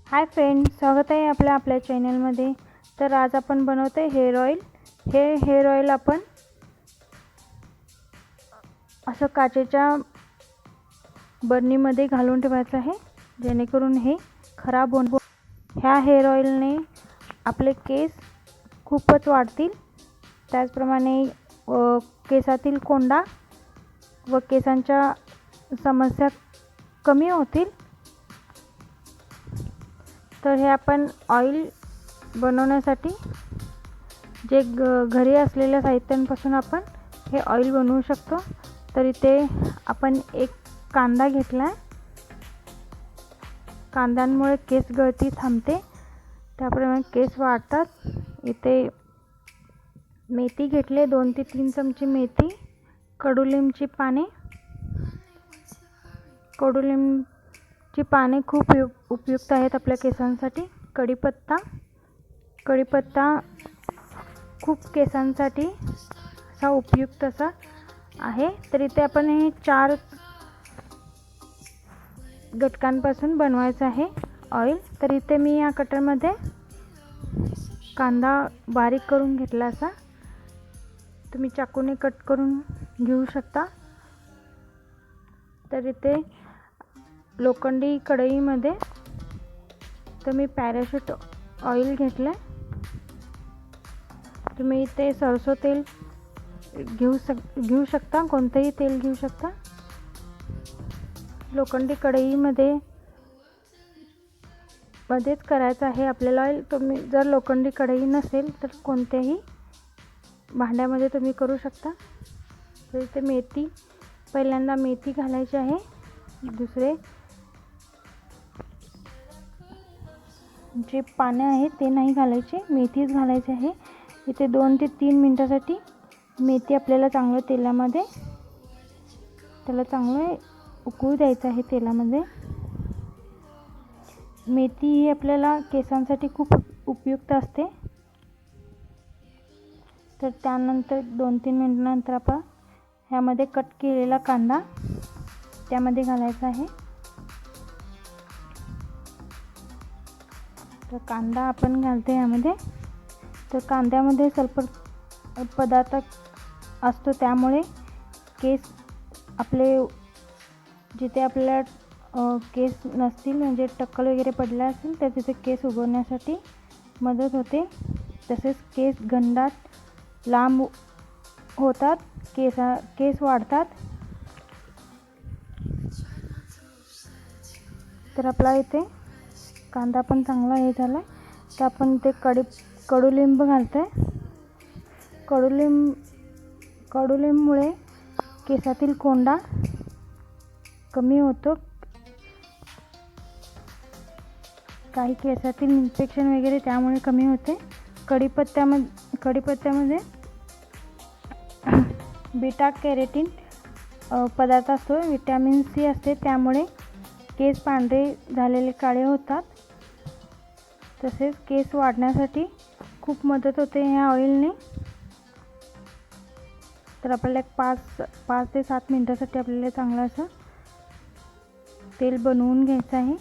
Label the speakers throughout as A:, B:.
A: Hi friends, स्वागत आहे आपल्या चॅनलमध्ये। तर आज आपण बनवतोय हेअर ऑइल। हे हेअर ऑइल आपण असं काचेच्या बरणीमध्ये घालून ठेवायचं आहे, जेणेकरून हे खराब होणार। ह्या हेअर ऑइलने आपले केस खूपच वाढतील, त्याचप्रमाणे केसातील कोंडा व केसांच्या समस्या कमी होतील। तर हे आपण ऑइल बनवण्यासाठी जे घरी असलेल्या साहित्यांपासून आपण हे ऑइल बनवू शकतो। तर इथे आपण एक कांदा घेतला आहे। कांद्यांमुळे केस गळती थांबते, त्याप्रमाणे केस वाढतात। इथे मेथी घेतली, 2 ते 3 चमचे मेथी, कडुलिंबाची पाने। कडुलिंबाची पाने खूप उपयुक्त आहेत आपल्या केसांसाठी। कढीपत्ता खूप केसांसाठी असा उपयुक्त असा आहे। तर इथे आपण हे 4 घटकांपासून बनवायचं आहे ऑइल। तर इथे मी या कटरमध्ये कांदा बारीक करून घेतला, असा तुम्ही चाकूने कट करून घेऊ शकता। तर इथे लोखंडी कढईमध्ये तर मी पॅराशूट ऑइल घेतलं। तुम्ही इथे सरसो तेल घेऊ शकता, कोणतेही तेल घेऊ शकता। लोखंडी कढईमध्ये मध्येच करायचं आहे आपल्याला ऑइल। तुम्ही जर लोखंडी कढई नसेल तर कोणत्याही भांड्यामध्ये तुम्ही करू शकता। तर इथे मेथी, पहिल्यांदा मेथी घालायची आहे, दुसरे जे पाने आहेत ते नाही घालायचे, मेथीच घालायची आहे। इथे 2 ते 3 मिनिटासाठी मेथी आपल्याला चांगलं तेलामध्ये त्याला चांगलं उकळू द्यायचं आहे तेलामध्ये। मेथी ही आपल्याला केसांसाठी खूप उपयुक्त असते। तर त्यानंतर 2-3 मिनिटांनंतर आपण ह्यामध्ये कट केलेला कांदा त्यामध्ये घालायचा आहे। तर कांदा आपण घालते यामध्ये। तर कांद्यामध्ये सल्फर पदार्थ असतो, त्यामुळे केस आपले जिथे आपल्याला केस नसतील, म्हणजे टक्कल वगैरे पडला असेल तर तिथे केस उगवण्यासाठी मदत होते। तसेच केस घनदाट लांब होतात, केस वाढतात। तर आपला इथे कांदा पण चांगला हे झाला, तर आपण इथे कडुलिंब घालतोय। कडुलिंबामुळे केसातील कोंडा कमी होतो, काही केसातील इन्फेक्शन वगैरे त्यामुळे कमी होते। कढीपत्त्यामध्ये बीटा कॅरोटीन पदार्थ असतो, व्हिटॅमिन सी असते, त्यामुळे केस पांढरे झालेले काळे होतात। तसेच केस वाढण्यासाठी खूप मदत होते ह्या ऑइलने। तर आपल्याला 5 ते 7 मिनिटासाठी आपल्याला चांगलं असं तेल बनवून घ्यायचं आहे।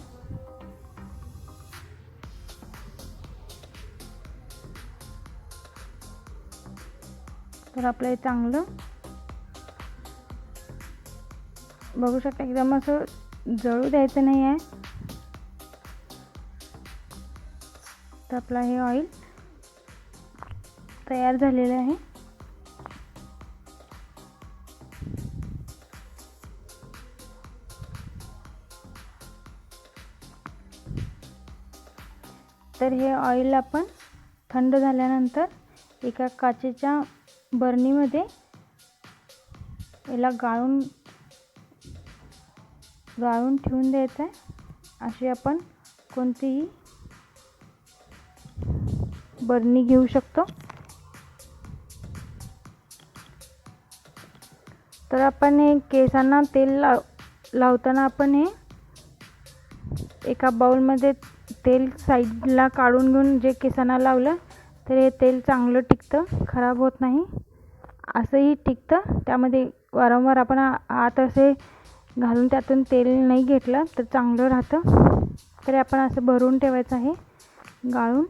A: तर आपलं हे चांगलं बघू शकता, एकदम असं जळू द्यायचं नाही आहे। तर आपलं हे ऑइल तयार झालेलं आहे। तर हे ऑइल आपण थंड झाल्यानंतर एका काचेच्या बरणीमध्ये याला गाळून ठेवून द्यायचं आहे। अशी आपण कोणतीही बरणी घेऊ शकतो। तर आपण हे केसांना तेल लावताना आपण हे एका बाउलमध्ये तेल साईडला काढून घेऊन जे केसांना लावलं तर हे तेल चांगलं टिकतं, खराब होत नाही, असंही टिकतं। त्यामध्ये वारंवार आपण हात असे घालून त्यातून तेल नाही घेतलं तर चांगलं राहतं। प्रकारे आपण असं भरून ठेवायचं आहे गाळून.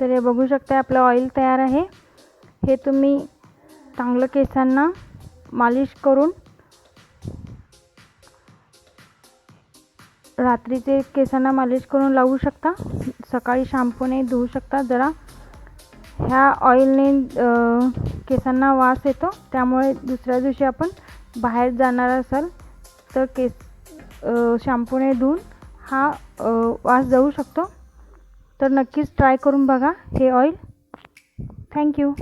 A: तर हे बघू शकता आपलं ऑइल तयार आहे. हे तुम्ही चांगलं केसांना मालिश करून रात्रीचे केसांना मालिश करून लावू शकता. सकाळी शॅम्पूने धुवू शकता. जरा ह्या ऑइलने केसांना वास येतो, त्यामुळे दुसऱ्या दिवशी आपण बाहेर जाणार असाल तर शॅम्पूने धुवून हा वास जाऊ शकतो. तर नक्कीच ट्राय करून बघा हे ऑइल. थँक्यू.